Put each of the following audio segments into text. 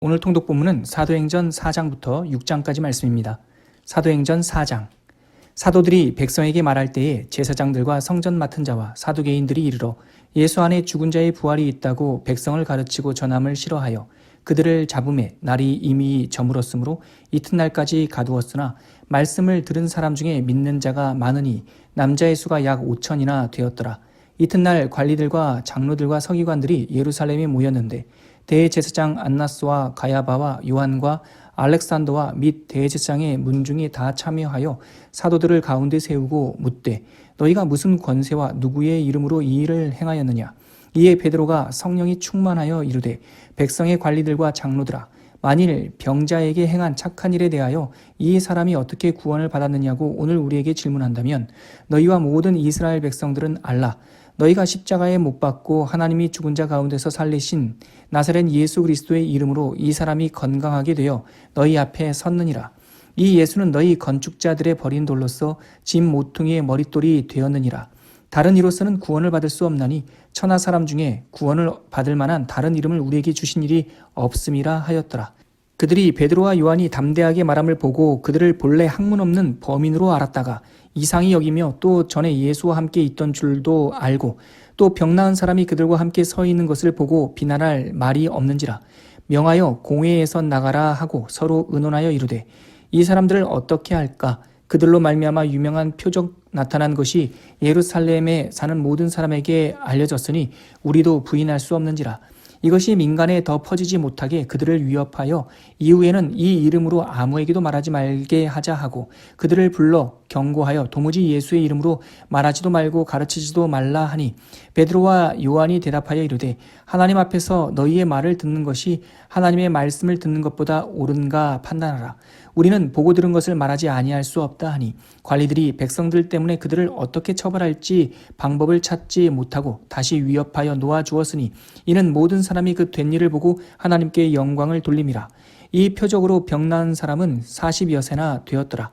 오늘 통독 본문은 사도행전 4장부터 6장까지 말씀입니다. 사도행전 4장. 사도들이 백성에게 말할 때에 제사장들과 성전 맡은 자와 사두개인들이 이르러 예수 안에 죽은 자의 부활이 있다고 백성을 가르치고 전함을 싫어하여 그들을 잡음에 날이 이미 저물었으므로 이튿날까지 가두었으나 말씀을 들은 사람 중에 믿는 자가 많으니 남자의 수가 약 5천이나 되었더라. 이튿날 관리들과 장로들과 서기관들이 예루살렘에 모였는데 대제사장 안나스와 가야바와 요한과 알렉산더와 및 대제사장의 문중이 다 참여하여 사도들을 가운데 세우고 묻되 너희가 무슨 권세와 누구의 이름으로 이 일을 행하였느냐. 이에 베드로가 성령이 충만하여 이르되 백성의 관리들과 장로들아, 만일 병자에게 행한 착한 일에 대하여 이 사람이 어떻게 구원을 받았느냐고 오늘 우리에게 질문한다면 너희와 모든 이스라엘 백성들은 알라. 너희가 십자가에 못 박고 하나님이 죽은 자 가운데서 살리신 나사렛 예수 그리스도의 이름으로 이 사람이 건강하게 되어 너희 앞에 섰느니라. 이 예수는 너희 건축자들의 버린 돌로서 짐 모퉁이의 머릿돌이 되었느니라. 다른 이로서는 구원을 받을 수 없나니 천하 사람 중에 구원을 받을 만한 다른 이름을 우리에게 주신 일이 없음이라 하였더라. 그들이 베드로와 요한이 담대하게 말함을 보고 그들을 본래 학문 없는 범인으로 알았다가 이상히 여기며 또 전에 예수와 함께 있던 줄도 알고 또 병 나은 사람이 그들과 함께 서 있는 것을 보고 비난할 말이 없는지라. 명하여 공회에서 나가라 하고 서로 의논하여 이르되 이 사람들을 어떻게 할까. 그들로 말미암아 유명한 표적 나타난 것이 예루살렘에 사는 모든 사람에게 알려졌으니 우리도 부인할 수 없는지라. 이것이 민간에 더 퍼지지 못하게 그들을 위협하여 이후에는 이 이름으로 아무에게도 말하지 말게 하자 하고 그들을 불러 경고하여 도무지 예수의 이름으로 말하지도 말고 가르치지도 말라 하니 베드로와 요한이 대답하여 이르되 하나님 앞에서 너희의 말을 듣는 것이 하나님의 말씀을 듣는 것보다 옳은가 판단하라. 우리는 보고 들은 것을 말하지 아니할 수 없다 하니 관리들이 백성들 때문에 그들을 어떻게 처벌할지 방법을 찾지 못하고 다시 위협하여 놓아주었으니 이는 모든 사람이 그 된 일을 보고 하나님께 영광을 돌림이라. 이 표적으로 병 나은 사람은 40여세나 되었더라.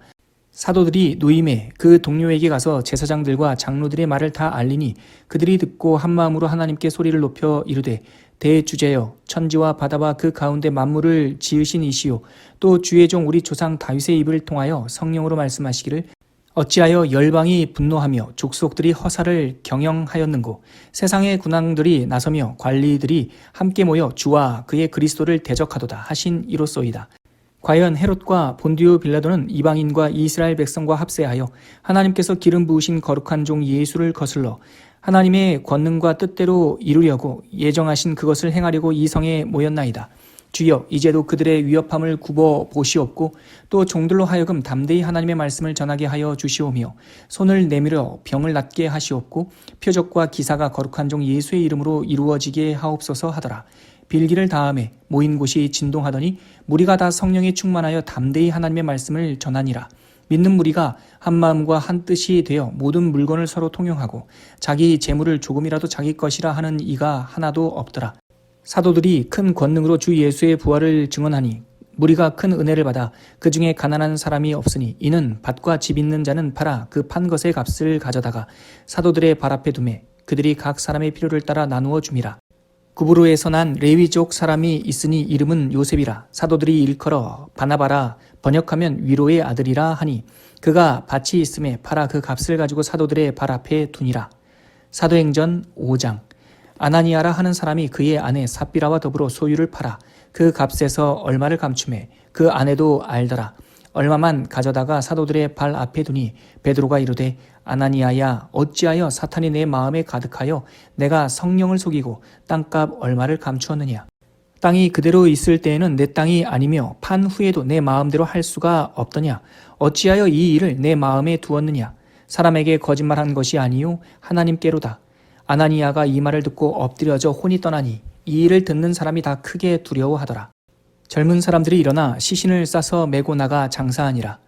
사도들이 노임에 그 동료에게 가서 제사장들과 장로들의 말을 다 알리니 그들이 듣고 한마음으로 하나님께 소리를 높여 이르되 대주제여, 천지와 바다와 그 가운데 만물을 지으신 이시요 또 주의 종 우리 조상 다윗의 입을 통하여 성령으로 말씀하시기를 어찌하여 열방이 분노하며 족속들이 허사를 경영하였는고 세상의 군왕들이 나서며 관리들이 함께 모여 주와 그의 그리스도를 대적하도다 하신 이로소이다. 과연 헤롯과 본디오 빌라도는 이방인과 이스라엘 백성과 합세하여 하나님께서 기름 부으신 거룩한 종 예수를 거슬러 하나님의 권능과 뜻대로 이루려고 예정하신 그것을 행하려고 이 성에 모였나이다. 주여, 이제도 그들의 위협함을 굽어 보시옵고 또 종들로 하여금 담대히 하나님의 말씀을 전하게 하여 주시오며 손을 내밀어 병을 낫게 하시옵고 표적과 기사가 거룩한 종 예수의 이름으로 이루어지게 하옵소서 하더라. 빌기를 다음에 모인 곳이 진동하더니 무리가 다 성령에 충만하여 담대히 하나님의 말씀을 전하니라. 믿는 무리가 한 마음과 한 뜻이 되어 모든 물건을 서로 통용하고 자기 재물을 조금이라도 자기 것이라 하는 이가 하나도 없더라. 사도들이 큰 권능으로 주 예수의 부활을 증언하니 무리가 큰 은혜를 받아 그 중에 가난한 사람이 없으니 이는 밭과 집 있는 자는 팔아 그 판 것의 값을 가져다가 사도들의 발 앞에 두매 그들이 각 사람의 필요를 따라 나누어 줌이라. 구브로에서 난 레위족 사람이 있으니 이름은 요셉이라. 사도들이 일컬어 바나바라 번역하면 위로의 아들이라 하니 그가 밭이 있음에 팔아 그 값을 가지고 사도들의 발 앞에 두니라. 사도행전 5장. 아나니아라 하는 사람이 그의 아내 삽비라와 더불어 소유를 팔아 그 값에서 얼마를 감추매 그 아내도 알더라. 얼마만 가져다가 사도들의 발 앞에 두니 베드로가 이르되 아나니아야, 어찌하여 사탄이 내 마음에 가득하여 내가 성령을 속이고 땅값 얼마를 감추었느냐. 땅이 그대로 있을 때에는 내 땅이 아니며 판 후에도 내 마음대로 할 수가 없더냐. 어찌하여 이 일을 내 마음에 두었느냐. 사람에게 거짓말한 것이 아니요 하나님께로다. 아나니아가 이 말을 듣고 엎드려져 혼이 떠나니 이 일을 듣는 사람이 다 크게 두려워하더라. 젊은 사람들이 일어나 시신을 싸서 메고 나가 장사하니라.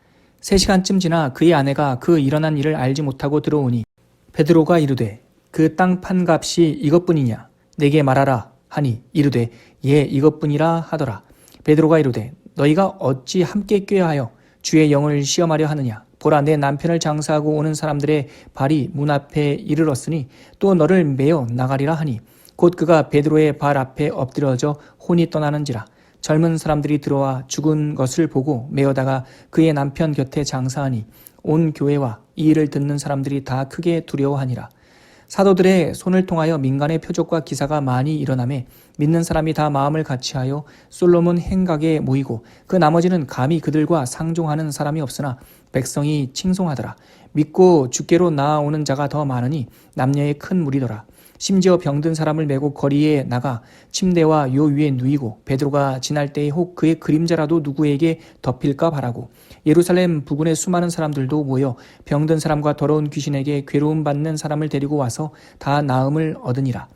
3시간쯤 지나 그의 아내가 그 일어난 일을 알지 못하고 들어오니 베드로가 이르되 그 땅 판 값이 이것뿐이냐. 내게 말하라 하니 이르되 예, 이것뿐이라 하더라. 베드로가 이르되 너희가 어찌 함께 꾀하여 주의 영을 시험하려 하느냐. 보라, 내 남편을 장사하고 오는 사람들의 발이 문 앞에 이르렀으니 또 너를 메어 나가리라 하니 곧 그가 베드로의 발 앞에 엎드려져 혼이 떠나는지라. 젊은 사람들이 들어와 죽은 것을 보고 메어다가 그의 남편 곁에 장사하니 온 교회와 이 일을 듣는 사람들이 다 크게 두려워하니라. 사도들의 손을 통하여 민간의 표적과 기사가 많이 일어나매 믿는 사람이 다 마음을 같이하여 솔로몬 행각에 모이고 그 나머지는 감히 그들과 상종하는 사람이 없으나 백성이 칭송하더라. 믿고 주께로 나아오는 자가 더 많으니 남녀의 큰 무리더라. 심지어 병든 사람을 메고 거리에 나가 침대와 요 위에 누이고 베드로가 지날 때에 혹 그의 그림자라도 누구에게 덮일까 바라고 예루살렘 부근의 수많은 사람들도 모여 병든 사람과 더러운 귀신에게 괴로움 받는 사람을 데리고 와서 다 나음을 얻으니라.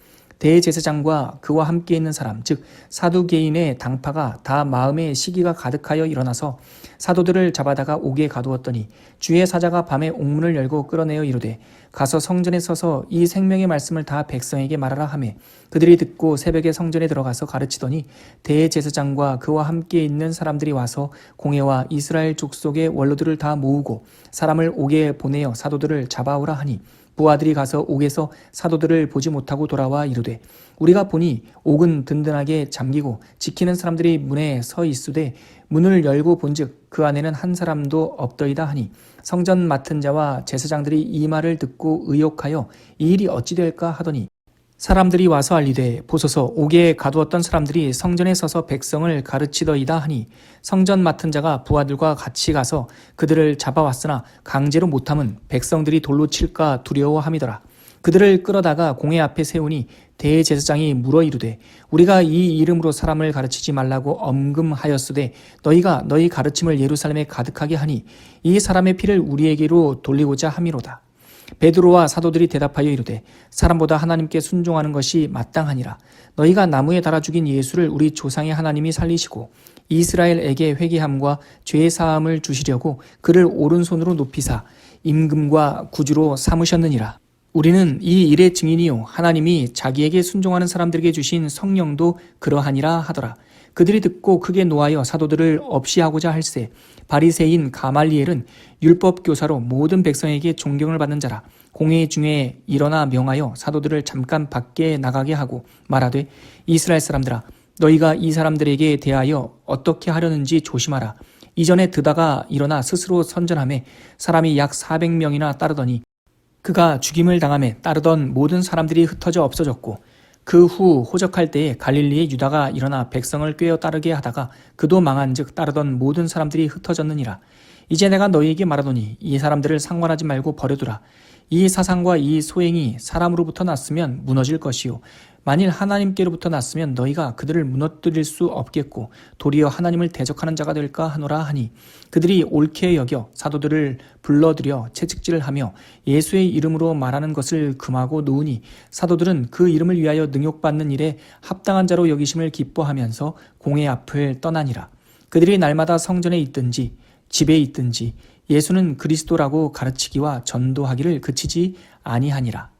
대제사장과 그와 함께 있는 사람 즉 사두개인의 당파가 다 마음에 시기가 가득하여 일어나서 사도들을 잡아다가 옥에 가두었더니 주의 사자가 밤에 옥문을 열고 끌어내어 이르되 가서 성전에 서서 이 생명의 말씀을 다 백성에게 말하라 하매 그들이 듣고 새벽에 성전에 들어가서 가르치더니 대제사장과 그와 함께 있는 사람들이 와서 공회와 이스라엘 족속의 원로들을 다 모으고 사람을 옥에 보내어 사도들을 잡아오라 하니 부하들이 가서 옥에서 사도들을 보지 못하고 돌아와 이르되 우리가 보니 옥은 든든하게 잠기고 지키는 사람들이 문에 서 있으되 문을 열고 본즉 그 안에는 한 사람도 없더이다 하니 성전 맡은 자와 제사장들이 이 말을 듣고 의혹하여 이 일이 어찌 될까 하더니 사람들이 와서 알리되 보소서 옥에 가두었던 사람들이 성전에 서서 백성을 가르치더이다 하니 성전 맡은 자가 부하들과 같이 가서 그들을 잡아왔으나 강제로 못함은 백성들이 돌로 칠까 두려워함이더라. 그들을 끌어다가 공회 앞에 세우니 대제사장이 물어 이르되 우리가 이 이름으로 사람을 가르치지 말라고 엄금하였으되 너희가 너희 가르침을 예루살렘에 가득하게 하니 이 사람의 피를 우리에게로 돌리고자 함이로다. 베드로와 사도들이 대답하여 이르되 사람보다 하나님께 순종하는 것이 마땅하니라. 너희가 나무에 달아 죽인 예수를 우리 조상의 하나님이 살리시고 이스라엘에게 회개함과 죄 사함을 주시려고 그를 오른손으로 높이사 임금과 구주로 삼으셨느니라. 우리는 이 일의 증인이요 하나님이 자기에게 순종하는 사람들에게 주신 성령도 그러하니라 하더라. 그들이 듣고 크게 노하여 사도들을 없이하고자 할세 바리새인 가말리엘은 율법 교사로 모든 백성에게 존경을 받는 자라. 공회 중에 일어나 명하여 사도들을 잠깐 밖에 나가게 하고 말하되 이스라엘 사람들아 너희가 이 사람들에게 대하여 어떻게 하려는지 조심하라. 이전에 드다가 일어나 스스로 선전하매 사람이 약 400명이나 따르더니 그가 죽임을 당하매 따르던 모든 사람들이 흩어져 없어졌고 그 후 호적할 때에 갈릴리의 유다가 일어나 백성을 꿰어 따르게 하다가 그도 망한즉 따르던 모든 사람들이 흩어졌느니라. 이제 내가 너희에게 말하노니 이 사람들을 상관하지 말고 버려두라. 이 사상과 이 소행이 사람으로부터 났으면 무너질 것이요 만일 하나님께로부터 났으면 너희가 그들을 무너뜨릴 수 없겠고 도리어 하나님을 대적하는 자가 될까 하노라 하니 그들이 옳게 여겨 사도들을 불러들여 채찍질을 하며 예수의 이름으로 말하는 것을 금하고 놓으니 사도들은 그 이름을 위하여 능욕받는 일에 합당한 자로 여기심을 기뻐하면서 공회 앞을 떠나니라. 그들이 날마다 성전에 있든지 집에 있든지 예수는 그리스도라고 가르치기와 전도하기를 그치지 아니하니라.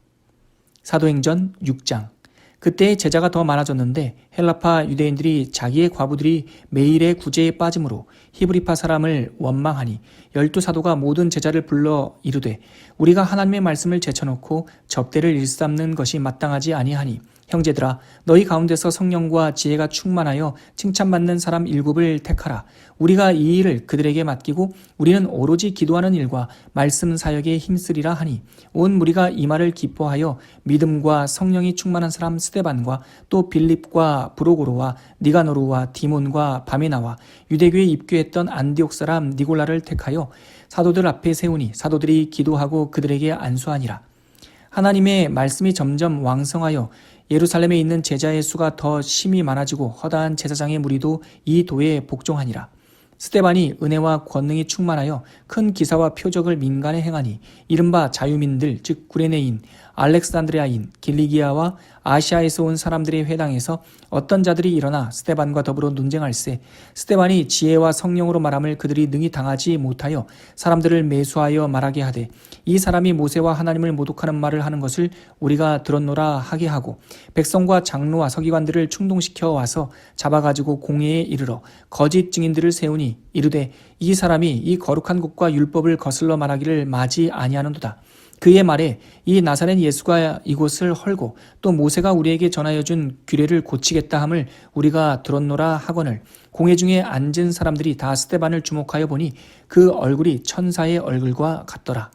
사도행전 6장. 그때 제자가 더 많아졌는데 헬라파 유대인들이 자기의 과부들이 매일의 구제에 빠짐으로 히브리파 사람을 원망하니 12사도가 모든 제자를 불러 이르되 우리가 하나님의 말씀을 제쳐놓고 접대를 일삼는 것이 마땅하지 아니하니 형제들아 너희 가운데서 성령과 지혜가 충만하여 칭찬받는 사람 7을 택하라. 우리가 이 일을 그들에게 맡기고 우리는 오로지 기도하는 일과 말씀 사역에 힘쓰리라 하니 온 무리가 이 말을 기뻐하여 믿음과 성령이 충만한 사람 스데반과 또 빌립과 브로고로와 니가노르와 디몬과 바메나와 유대교에 입교했던 안디옥 사람 니골라를 택하여 사도들 앞에 세우니 사도들이 기도하고 그들에게 안수하니라. 하나님의 말씀이 점점 왕성하여 예루살렘에 있는 제자의 수가 더 심히 많아지고 허다한 제사장의 무리도 이 도에 복종하니라. 스데반이 은혜와 권능이 충만하여 큰 기사와 표적을 민간에 행하니 이른바 자유민들 즉 구레네인, 알렉산드리아인, 길리기아와 아시아에서 온 사람들의 회당에서 어떤 자들이 일어나 스데반과 더불어 논쟁할세 스데반이 지혜와 성령으로 말함을 그들이 능히 당하지 못하여 사람들을 매수하여 말하게 하되 이 사람이 모세와 하나님을 모독하는 말을 하는 것을 우리가 들었노라 하게 하고 백성과 장로와 서기관들을 충동시켜 와서 잡아가지고 공회에 이르러 거짓 증인들을 세우니 이르되 이 사람이 이 거룩한 곳과 율법을 거슬러 말하기를 마지 아니하는도다. 그의 말에 이 나사렛 예수가 이곳을 헐고 또 모세가 우리에게 전하여 준 규례를 고치겠다 함을 우리가 들었노라 하거늘 공회 중에 앉은 사람들이 다 스데반을 주목하여 보니 그 얼굴이 천사의 얼굴과 같더라.